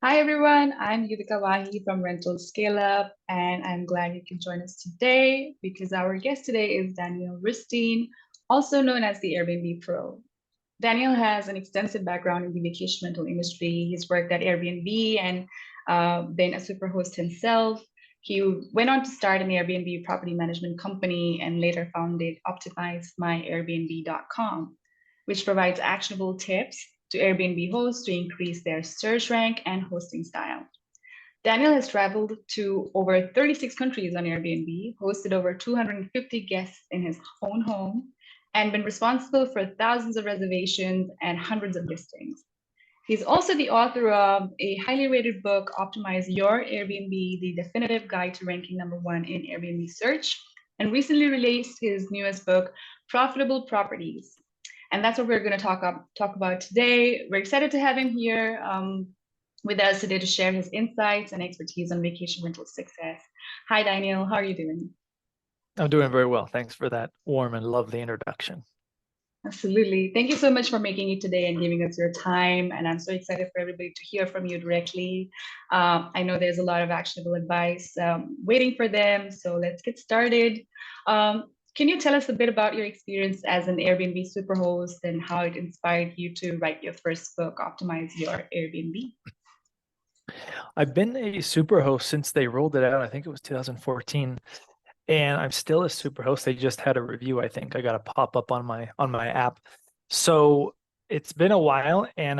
Hi everyone, I'm Yudhika Wahi from Rental Scale Up, and I'm glad you can join us today because our guest today is Daniel Rusteen, also known as the Airbnb Pro. Daniel has an extensive background in the vacation rental industry. He's worked at Airbnb and been a superhost himself. He went on to start an Airbnb property management company and later founded OptimizeMyBnB.com, which provides actionable tips to Airbnb hosts to increase their search rank and hosting style. Daniel has traveled to over 36 countries on Airbnb, hosted over 250 guests in his own home, and been responsible for thousands of reservations and hundreds of listings. He's also the author of a highly rated book, Optimize Your Airbnb, the definitive guide to ranking #1 in Airbnb search, and recently released his newest book, Profitable Properties. And that's what we're going to talk about today. We're excited to have him here with us today to share his insights and expertise on vacation rental success. Hi, Daniel. How are you doing? I'm doing very well. Thanks for that warm and lovely introduction. Absolutely. Thank you so much for making it today and giving us your time. And I'm so excited for everybody to hear from you directly. I know there's a lot of actionable advice waiting for them. So let's get started. Can you tell us a bit about your experience as an Airbnb superhost and how it inspired you to write your first book, Optimize Your Airbnb? I've been a superhost since they rolled it out. I think it was 2014. And I'm still a superhost. They just had a review, I think. I got a pop-up on my app. So it's been a while. And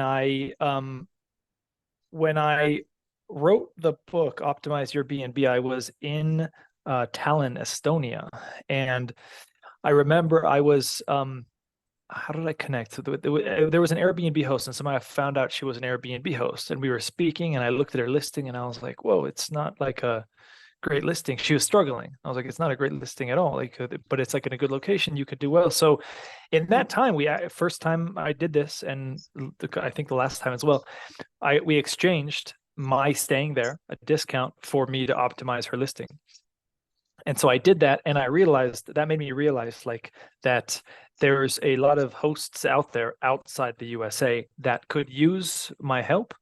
when I wrote the book, Optimize Your B&B, I was in Tallinn, Estonia. And I remember I was how did I connect? There was an Airbnb host, and somehow I found out she was an Airbnb host, and we were speaking, and I looked at her listing, and I was like, "Whoa, it's not like a great listing." She was struggling. I was like, "It's not a great listing at all. Like, but it's like in a good location. You could do well." So, in that time, first time I did this, and I think the last time as well, we exchanged my staying there, a discount for me to optimize her listing. And so I did that, and I realized that made me realize like that there's a lot of hosts out there outside the USA that could use my help.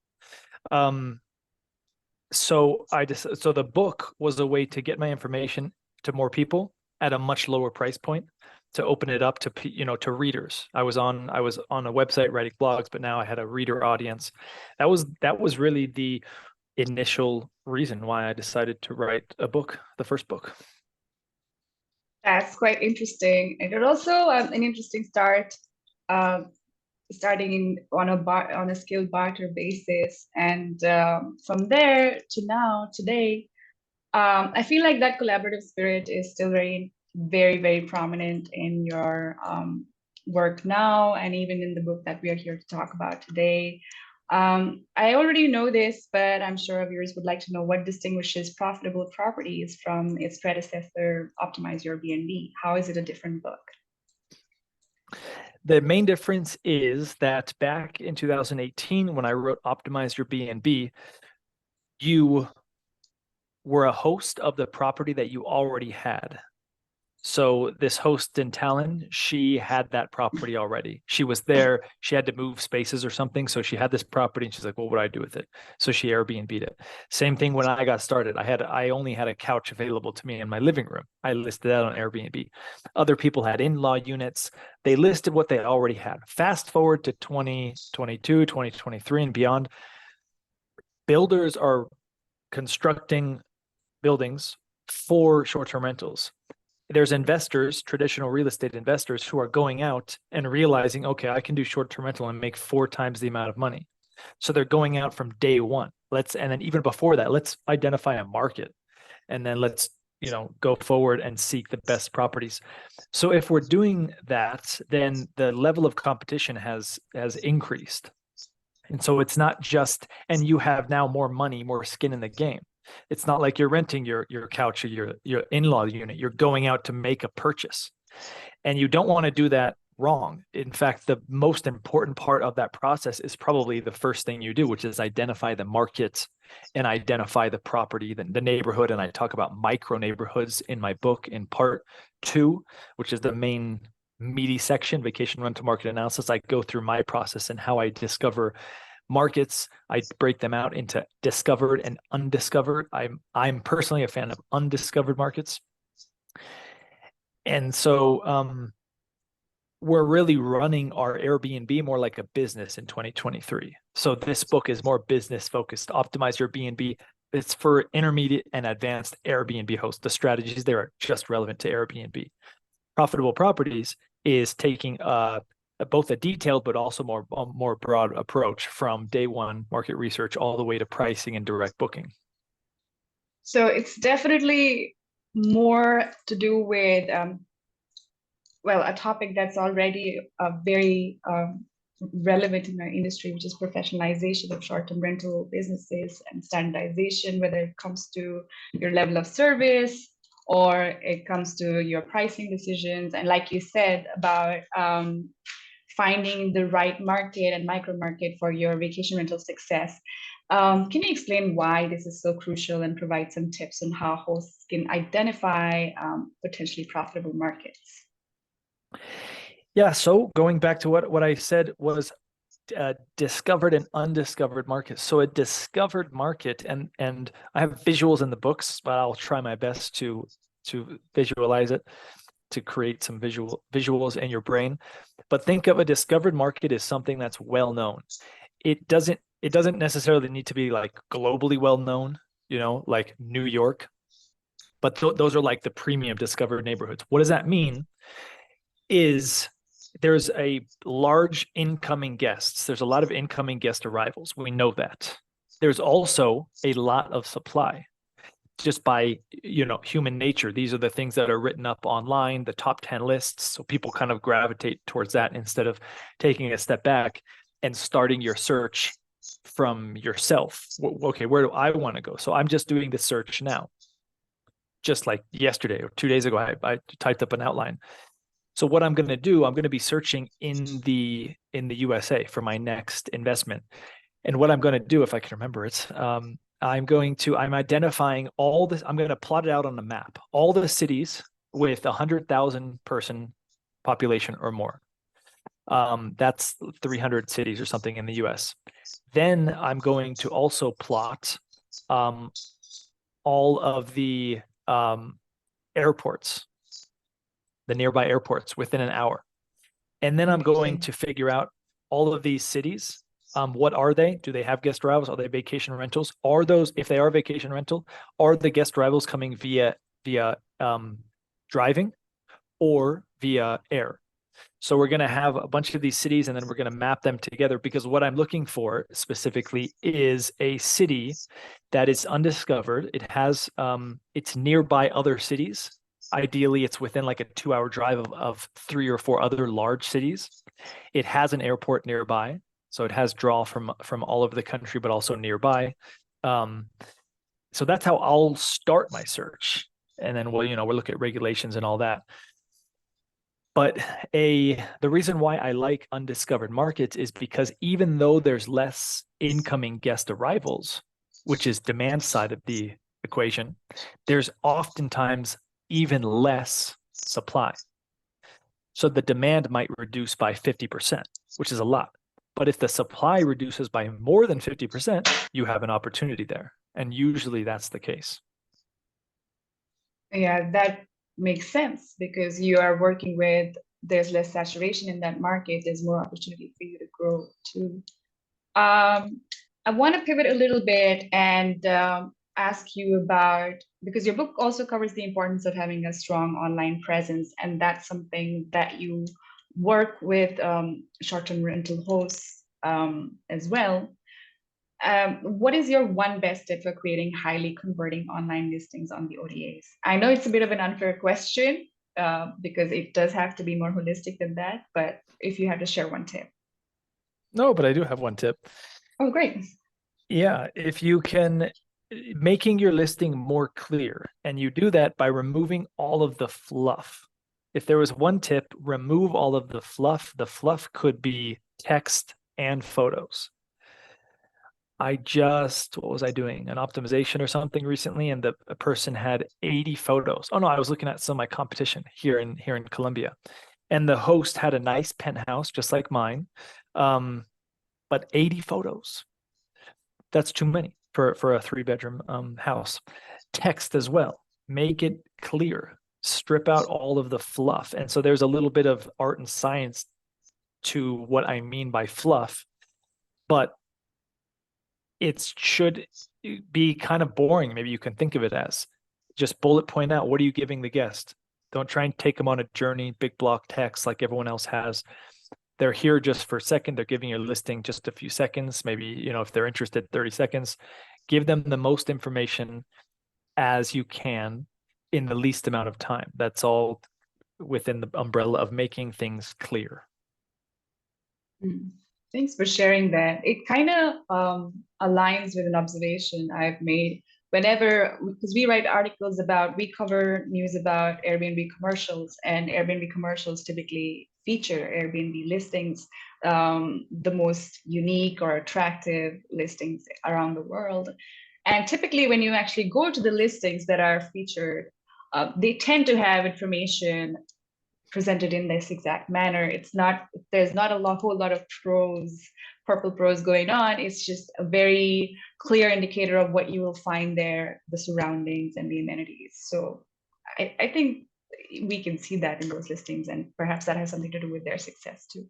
So the book was a way to get my information to more people at a much lower price point, to open it up to to readers. I was on a website writing blogs, but now I had a reader audience. That was really the initial reason why I decided to write a book, the first book. That's quite interesting. And it also an interesting start, starting on a skill barter basis, and from there to now today, I feel like that collaborative spirit is still very prominent in your work now, and even in the book that we are here to talk about today. I already know this, but I'm sure viewers would like to know what distinguishes Profitable Properties from its predecessor, Optimize Your B&B. How is it a different book? The main difference is that back in 2018, when I wrote Optimize Your B&B, you were a host of the property that you already had. So this host in Tallinn, she had that property already. She was there. She had to move spaces or something. So she had this property and she's like, well, what do I do with it? So she Airbnb'd it. Same thing when I got started. I only had a couch available to me in my living room. I listed that on Airbnb. Other people had in-law units. They listed what they already had. Fast forward to 2022, 2023 and beyond. Builders are constructing buildings for short-term rentals. There's investors, traditional real estate investors, who are going out and realizing, okay, I can do short-term rental and make 4 times the amount of money. So they're going out from day one. And then even before that, let's identify a market, and then let's go forward and seek the best properties. So if we're doing that, then the level of competition has increased. And so it's not just, and you have now more money, more skin in the game. It's not like you're renting your couch or your in-law unit. You're going out to make a purchase, and you don't want to do that wrong. In fact, the most important part of that process is probably the first thing you do, which is identify the market and identify the property, the neighborhood. And I talk about micro neighborhoods in my book in part 2, which is the main meaty section, vacation rental market analysis. I go through my process and how I discover markets. I break them out into discovered and undiscovered. I'm personally a fan of undiscovered markets. And so we're really running our Airbnb more like a business in 2023. So this book is more business focused. Optimize Your B&B. It's for intermediate and advanced Airbnb hosts. The strategies there are just relevant to Airbnb. Profitable Properties is taking both a detailed but also more broad approach from day one market research all the way to pricing and direct booking. So it's definitely more to do with a topic that's already very relevant in our industry, which is professionalization of short-term rental businesses and standardization, whether it comes to your level of service or it comes to your pricing decisions. And like you said about finding the right market and micro market for your vacation rental success. Can you explain why this is so crucial and provide some tips on how hosts can identify potentially profitable markets? Yeah, so going back to what I said was discovered and undiscovered markets. So a discovered market, and I have visuals in the books, but I'll try my best to visualize it, to create some visuals in your brain. But think of a discovered market as something that's well known. It doesn't necessarily need to be like globally well known, like New York, but those are like the premium discovered neighborhoods. What does that mean? Is there's a large incoming guests. There's a lot of incoming guest arrivals. We know that. There's also a lot of supply. Just by human nature, these are the things that are written up online, the top 10 lists. So people kind of gravitate towards that instead of taking a step back and starting your search from yourself. Okay, where do I want to go? So I'm just doing the search now. Just like yesterday or 2 days ago, I typed up an outline. So what I'm going to do, I'm going to be searching in the USA for my next investment. And what I'm going to do, if I can remember it, I'm identifying all this. I'm going to plot it out on a map, all the cities with 100,000 person population or more. That's 300 cities or something in the US. Then I'm going to also plot all of the airports, the nearby airports within an hour. And then I'm going to figure out all of these cities. What are they? Do they have guest arrivals? Are they vacation rentals? Are those, if they are vacation rental, are the guest arrivals coming via driving or via air? So we're going to have a bunch of these cities and then we're going to map them together, because what I'm looking for specifically is a city that is undiscovered. It has, it's nearby other cities. Ideally, it's within like a 2-hour drive of 3 or 4 other large cities. It has an airport nearby. So it has draw from all over the country, but also nearby. So that's how I'll start my search. And then we'll look at regulations and all that. But the reason why I like undiscovered markets is because even though there's less incoming guest arrivals, which is demand side of the equation, there's oftentimes even less supply. So the demand might reduce by 50%, which is a lot. But if the supply reduces by more than 50%, you have an opportunity there. And usually that's the case. Yeah, that makes sense, because you are working with, there's less saturation in that market. There's more opportunity for you to grow too. I want to pivot a little bit and ask you about, because your book also covers the importance of having a strong online presence. And that's something that you work with short-term rental hosts as well. What is your one best tip for creating highly converting online listings on the OTAs? I know it's a bit of an unfair question because it does have to be more holistic than that, but if you have to share one tip. No, but I do have one tip. Oh, great. Yeah, if you can, making your listing more clear, and you do that by removing all of the fluff. If there was one tip, remove all of the fluff. The fluff could be text and photos. What was I doing? An optimization or something recently, and the person had 80 photos. Oh no, I was looking at some of my competition here in Colombia. And the host had a nice penthouse, just like mine. but 80 photos, that's too many for a 3-bedroom house. Text as well, make it clear, strip out all of the fluff. And so there's a little bit of art and science to what I mean by fluff, but it should be kind of boring. Maybe you can think of it as just bullet point out, what are you giving the guest? Don't try and take them on a journey, big block text like everyone else has. They're here just for a second. They're giving your listing just a few seconds. Maybe, if they're interested, 30 seconds. Give them the most information as you can in the least amount of time. That's all within the umbrella of making things clear. Thanks for sharing that. It kind of aligns with an observation I've made because we write articles we cover news about Airbnb commercials, and Airbnb commercials typically feature Airbnb listings, the most unique or attractive listings around the world. And typically when you actually go to the listings that are featured, they tend to have information presented in this exact manner. There's not a whole lot of purple prose going on. It's just a very clear indicator of what you will find there, the surroundings and the amenities. So I think we can see that in those listings, and perhaps that has something to do with their success too.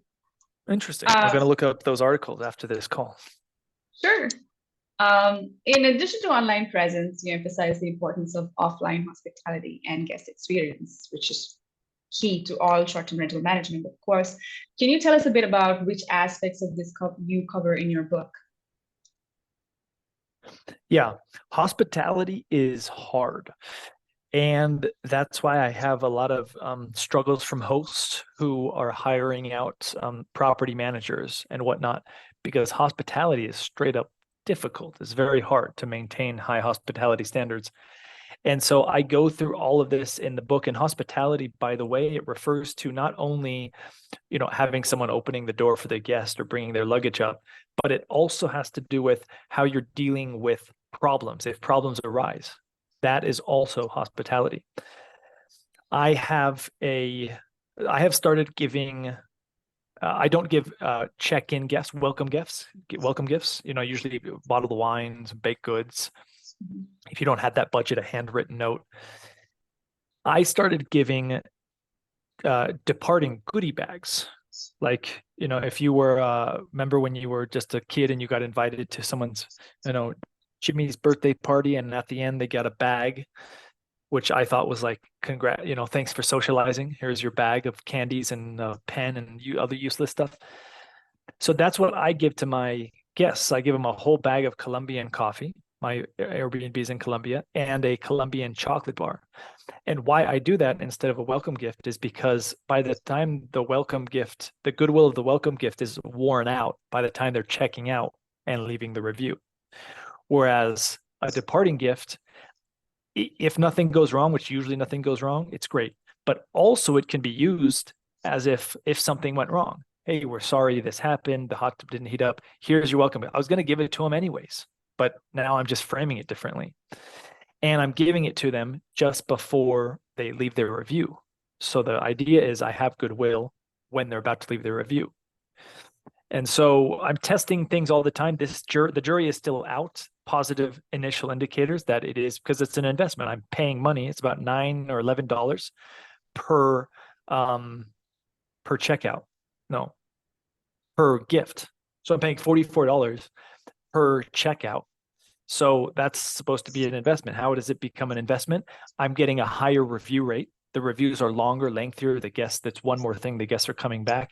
Interesting. I'm going to look up those articles after this call. Sure. In addition to online presence, you emphasize the importance of offline hospitality and guest experience, which is key to all short-term rental management, of course. Can you tell us a bit about which aspects of this you cover in your book? Yeah, hospitality is hard. And that's why I have a lot of struggles from hosts who are hiring out property managers and whatnot, because hospitality is straight up difficult. It's very hard to maintain high hospitality standards. And so I go through all of this in the book. And hospitality, by the way, it refers to not only, having someone opening the door for the guest or bringing their luggage up, but it also has to do with how you're dealing with problems. If problems arise, that is also hospitality. I have started giving, I don't give check-in gifts, welcome gifts, usually bottled wines, baked goods. If you don't have that budget, a handwritten note. I started giving departing goodie bags. Like, if you were, remember when you were just a kid and you got invited to someone's, Jimmy's birthday party, and at the end they got a bag, which I thought was like, thanks for socializing. Here's your bag of candies and a pen and other useless stuff. So that's what I give to my guests. I give them a whole bag of Colombian coffee. My Airbnb is in Colombia, and a Colombian chocolate bar. And why I do that instead of a welcome gift is because by the time the goodwill of the welcome gift is worn out by the time they're checking out and leaving the review. Whereas a departing gift, if nothing goes wrong, which usually nothing goes wrong, it's great. But also it can be used as if something went wrong. Hey, we're sorry this happened. The hot tub didn't heat up. Here's your welcome. I was going to give it to them anyways, but now I'm just framing it differently. And I'm giving it to them just before they leave their review. So the idea is I have goodwill when they're about to leave their review. And so I'm testing things all the time. The jury is still out. Positive initial indicators that it is, because it's an investment. I'm paying money. It's about $9 or $11 per checkout. No, per gift. So I'm paying $44 per checkout. So that's supposed to be an investment. How does it become an investment? I'm getting a higher review rate. The reviews are longer, lengthier. The guests, that's one more thing. The guests are coming back,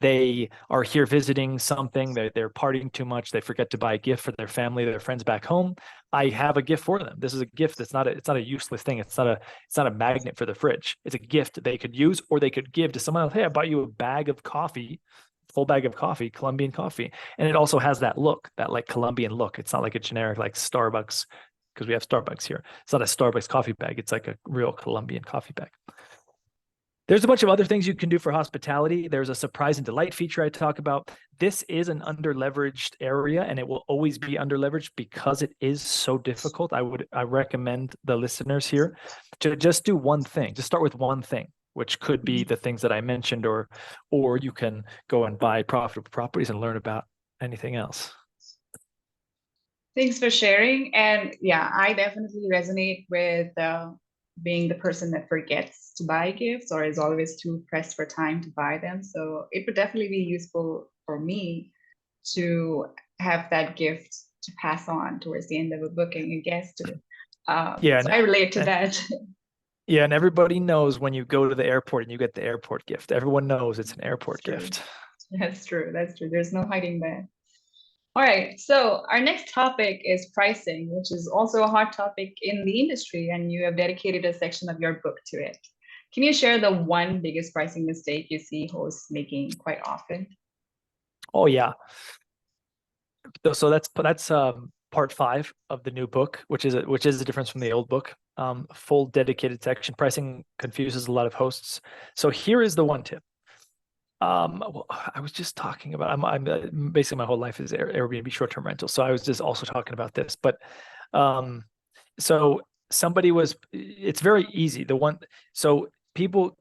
They are here visiting something. They're partying too much. They forget to buy a gift for their family, their friends back home. I have a gift for them. This is a gift. It's not a useless thing. It's not a magnet for the fridge. It's a gift they could use, or they could give to someone else. Hey, I bought you a bag of coffee, full bag of coffee, Colombian coffee. And it also has that look, that like Colombian look. It's not like a generic like Starbucks, because we have Starbucks here. It's not a Starbucks coffee bag. It's like a real Colombian coffee bag. There's a bunch of other things you can do for hospitality. There's a surprise and delight feature I talk about. This is an under-leveraged area, and it will always be under-leveraged because it is so difficult. I recommend the listeners here to just do one thing. Just start with one thing, which could be the things that I mentioned, or you can go and buy profitable properties and learn about anything else. Thanks for sharing. And yeah, I definitely resonate with being the person that forgets to buy gifts or is always too pressed for time to buy them. So it would definitely be useful for me to have that gift to pass on towards the end of a booking a guest. Yeah, So I relate to that. yeah, and everybody knows when you go to the airport and you get the airport gift. Everyone knows it's an airport True. gift. That's true. That's true. There's no hiding that. All right, so our next topic is pricing, which is also a hot topic in the industry, and you have dedicated a section of your book to it. Can you share the one biggest pricing mistake you see hosts making quite often? Oh yeah. So that's part 5 of the new book, which is the difference from the old book. Full dedicated section. Pricing confuses a lot of hosts. So here is the one tip. Well, I was just talking about. I'm basically my whole life is Airbnb short-term rental. So I was just also talking about this, but so somebody was. It's very easy. So people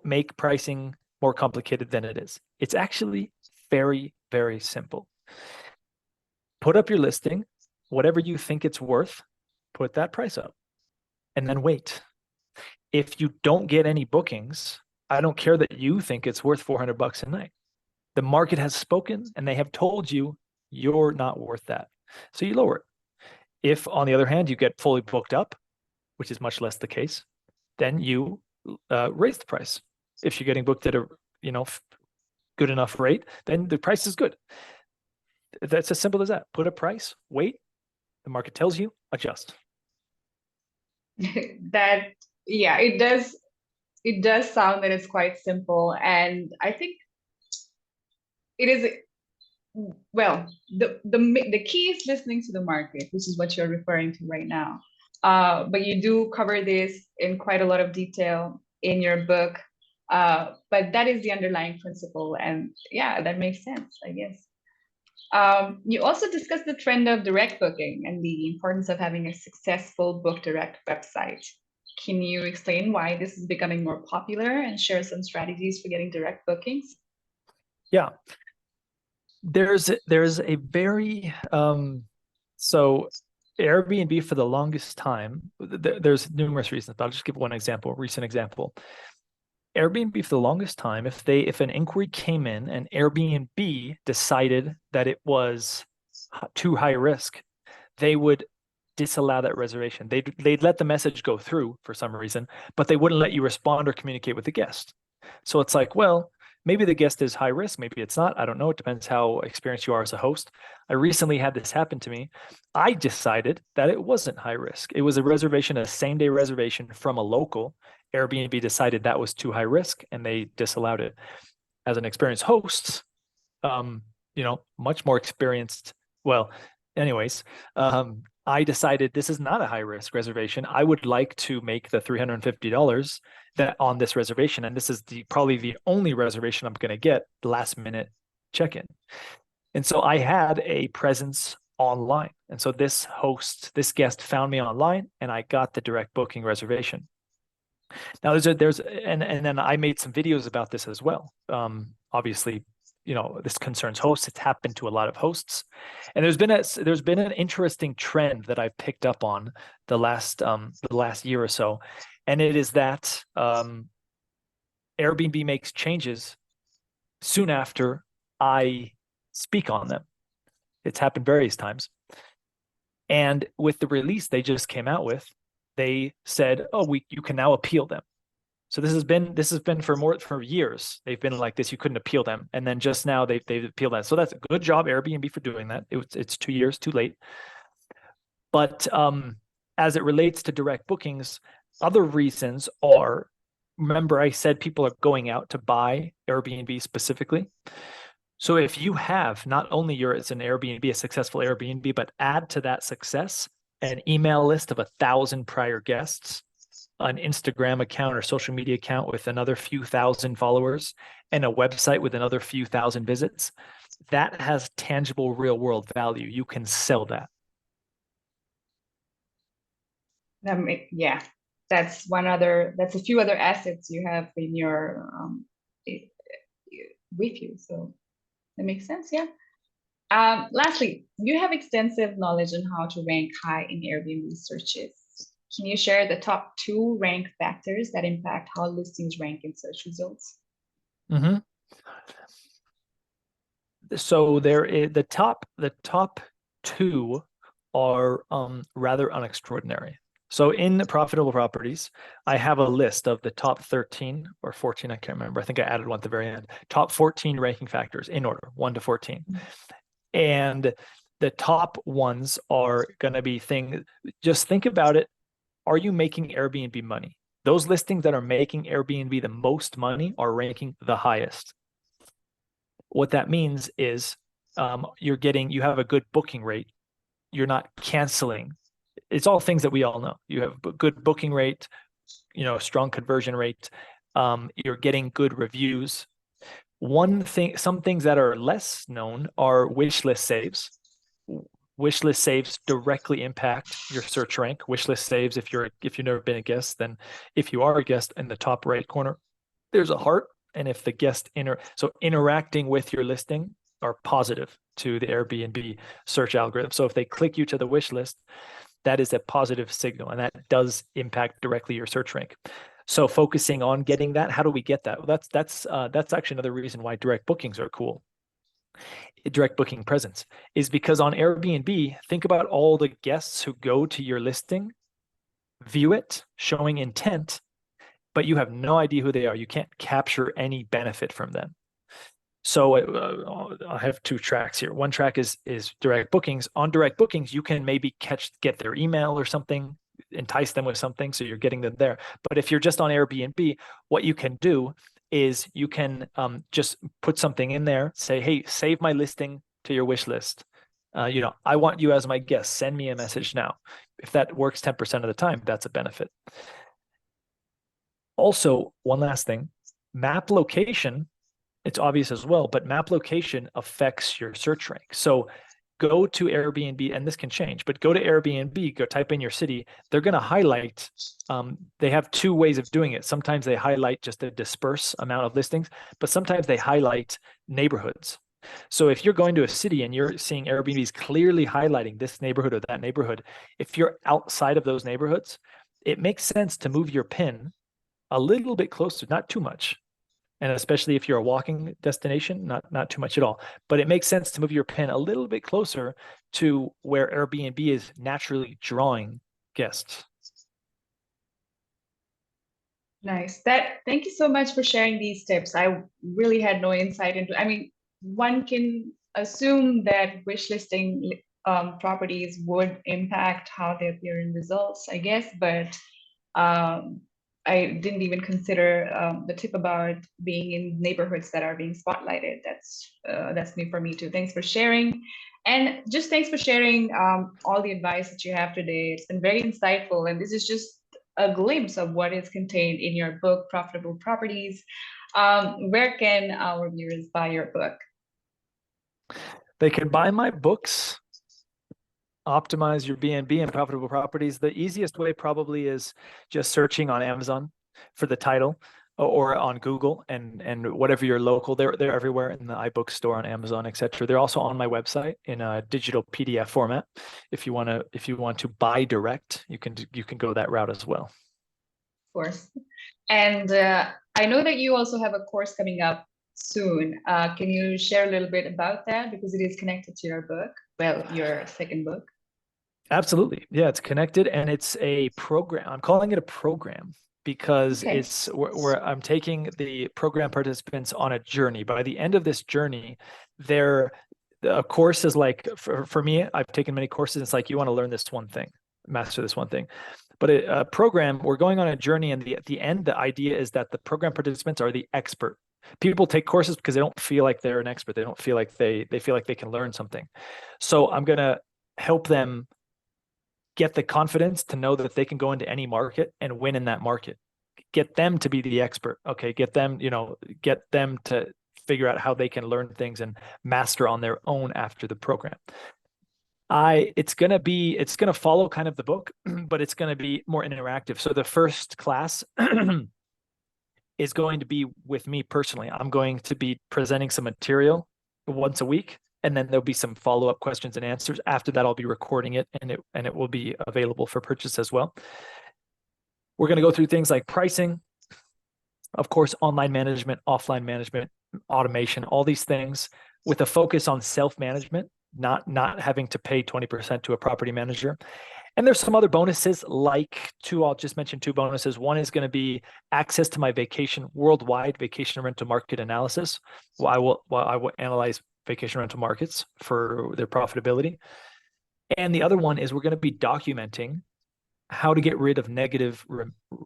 make pricing more complicated than it is. It's actually very, very simple. Put up your listing, whatever you think it's worth, put that price up, and then wait. If you don't get any bookings, I don't care that you think it's worth $400 a night. The market has spoken and they have told you you're not worth that. So you lower it. If, on the other hand, you get fully booked up, which is much less the case, then you raise the price. If you're getting booked at a good enough rate, then the price is good. That's as simple as that. Put a price, wait. The market tells you, adjust. That, yeah, it does sound that it's quite simple, and I think it is. Well, the key is listening to the market, which is what you're referring to right now. But you do cover this in quite a lot of detail in your book. But that is the underlying principle, and yeah, that makes sense, I guess. You also discussed the trend of direct booking and the importance of having a successful book direct website. Can you explain why this is becoming more popular and share some strategies for getting direct bookings? Yeah. There's a very so Airbnb for the longest time, there's numerous reasons, but I'll just give one example, recent example. Airbnb for the longest time, if an inquiry came in and Airbnb decided that it was too high risk, they would disallow that reservation. They'd let the message go through for some reason, but they wouldn't let you respond or communicate with the guest. So it's like, well, maybe the guest is high risk, maybe it's not. I don't know. It depends how experienced you are as a host. I recently had this happen to me. I decided that it wasn't high risk. It was a reservation, a same-day reservation from a local. Airbnb decided that was too high risk and they disallowed it. As an experienced host, much more experienced. Well, anyways, I decided this is not a high risk reservation. I would like to make the $350 that on this reservation, and this is probably the only reservation I'm going to get last minute check-in. And so I had a presence online, and so this guest found me online, and I got the direct booking reservation. Now and then I made some videos about this as well. Obviously, this concerns hosts. It's happened to a lot of hosts, and there's been an interesting trend that I've picked up on the last year or so, and it is that Airbnb makes changes soon after I speak on them. It's happened various times, and with the release they just came out with, they said, "Oh, you can now appeal them." So this has been for years. They've been like this. You couldn't appeal them, and then just now they've appealed that. So that's a good job, Airbnb, for doing that. It's 2 years too late. But as it relates to direct bookings, other reasons are, remember I said people are going out to buy Airbnb specifically. So if you have not only as an Airbnb, a successful Airbnb, but add to that success an email list of 1,000 prior guests, an Instagram account or social media account with another few thousand followers, and a website with another few thousand visits, that has tangible real world value. You can sell that. Yeah, that's a few other assets you have in your with you. So That makes sense. Yeah. Lastly, you have extensive knowledge on how to rank high in Airbnb searches. Can you share the top 2 rank factors that impact how listings rank in search results? Mm-hmm. So there is the top 2 are rather unextraordinary. So in profitable properties, I have a list of the top 13 or 14, I can't remember. I think I added one at the very end. Top 14 ranking factors in order, 1 to 14. And the top ones are going to be things, just think about it. Are you making Airbnb money? Those listings that are making Airbnb the most money are ranking the highest. What that means is you have a good booking rate. You're not canceling. It's all things that we all know. You have a good booking rate, strong conversion rate. You're getting good reviews. Some things that are less known are wishlist saves. Wishlist saves directly impact your search rank. Wishlist saves, if you've never been a guest, then if you are a guest, in the top right corner, there's a heart. And if the guest interacting with your listing are positive to the Airbnb search algorithm. So if they click you to the wish list, that is a positive signal, and that does impact directly your search rank. So focusing on getting that, how do we get that? Well, that's actually another reason why direct bookings are cool. Direct booking presence is because on Airbnb, think about all the guests who go to your listing, view it, showing intent, but you have no idea who they are. You can't capture any benefit from them. So I have 2 tracks here. One track is direct bookings. On direct bookings, you can maybe get their email or something, entice them with something, so you're getting them there. But if you're just on Airbnb, what you can do is you can just put something in there, say, hey, save my listing to your wish list. I want you as my guest. Send me a message now. If that works 10% of the time, that's a benefit. Also, one last thing, map location, it's obvious as well, but map location affects your search rank. So go to Airbnb, and this can change, but go to Airbnb, go type in your city. They're going to highlight, they have 2 ways of doing it. Sometimes they highlight just a disperse amount of listings, but sometimes they highlight neighborhoods. So if you're going to a city and you're seeing Airbnbs clearly highlighting this neighborhood or that neighborhood, if you're outside of those neighborhoods, it makes sense to move your pin a little bit closer, not too much. And especially if you're a walking destination, not too much at all. But it makes sense to move your pin a little bit closer to where Airbnb is naturally drawing guests. Nice. Thank you so much for sharing these tips. I really had no insight into, one can assume that wishlisting properties would impact how they appear in results, I guess, but I didn't even consider the tip about being in neighborhoods that are being spotlighted. That's new for me too. Thanks for sharing. And just thanks for sharing all the advice that you have today. It's been very insightful. And this is just a glimpse of what is contained in your book, Profitable Properties. Where can our viewers buy your book? They can buy my books, Optimize Your BNB and Profitable Properties. The easiest way probably is just searching on Amazon for the title, or on Google, and whatever your local, they're everywhere in the iBook store, on Amazon, etc. They're also on my website in a digital PDF format. If you want to buy direct, you can go that route as well. Of course. And I know that you also have a course coming up soon. Can you share a little bit about that, because it is connected to your book? Well, your second book. Absolutely. Yeah, it's connected, and it's a program. I'm calling it a program because it's where I'm taking the program participants on a journey. By the end of this journey, a course is like, for me, I've taken many courses. It's like, you want to learn this one thing, master this one thing. But a program, we're going on a journey, and at the end, the idea is that the program participants are the expert. People take courses because they don't feel like they're an expert. They don't feel like they feel like they can learn something. So I'm going to help them get the confidence to know that they can go into any market and win in that market. Get them to be the expert. Okay, get them to figure out how they can learn things and master on their own after the program. It's gonna follow kind of the book, but it's gonna be more interactive. So the first class is going to be with me personally. I'm going to be presenting some material once a week. And then there'll be some follow-up questions and answers. After that, I'll be recording it, and it will be available for purchase as well. We're going to go through things like pricing, of course, online management, offline management, automation, all these things with a focus on self-management, not having to pay 20% to a property manager. And there's some other bonuses, like I'll just mention two bonuses. One is going to be access to my worldwide vacation rental market analysis. I will analyze vacation rental markets for their profitability. And the other one is we're going to be documenting how to get rid of negative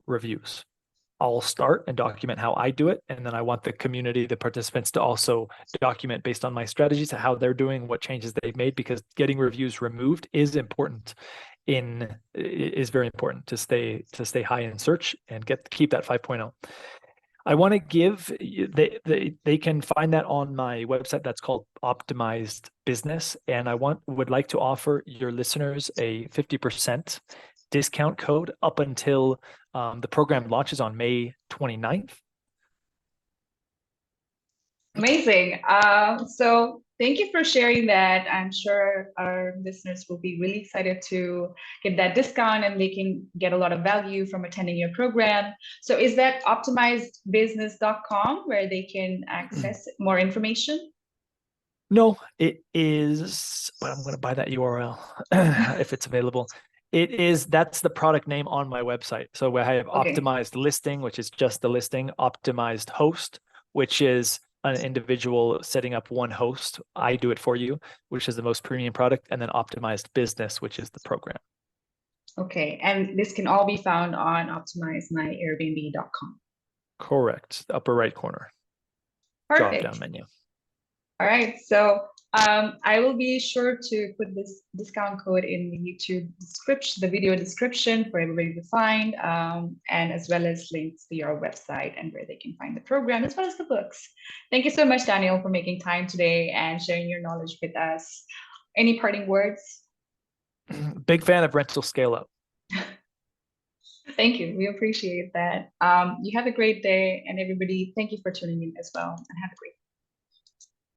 reviews. I'll start and document how I do it. And then I want the community, the participants, to also document based on my strategies, how they're doing, what changes they've made, because getting reviews removed is important. Is very important to stay high in search and keep that 5.0. I want to give they can find that on my website. That's called Optimized Business, and would like to offer your listeners a 50% discount code up until the program launches on May 29th. Amazing. So thank you for sharing that. I'm sure our listeners will be really excited to get that discount, and they can get a lot of value from attending your program. So is that optimizebusiness.com where they can access more information? No, it is, but I'm going to buy that URL if it's available. That's the product name on my website. So I have Optimized Listing, which is just the listing, Optimized Host, which is an individual setting up one host. I do it for you, which is the most premium product, and then Optimized Business, which is the program. Okay, and this can all be found on OptimizeMyAirbnb.com. Correct, upper right corner. Perfect. Drop down menu. All right, so I will be sure to put this discount code in the YouTube description, the video description, for everybody to find, and as well as links to your website and where they can find the program, as well as the books. Thank you so much, Daniel, for making time today and sharing your knowledge with us. Any parting words? Big fan of rental scale up. Thank you. We appreciate that. You have a great day, and everybody, thank you for tuning in as well, and have a great day.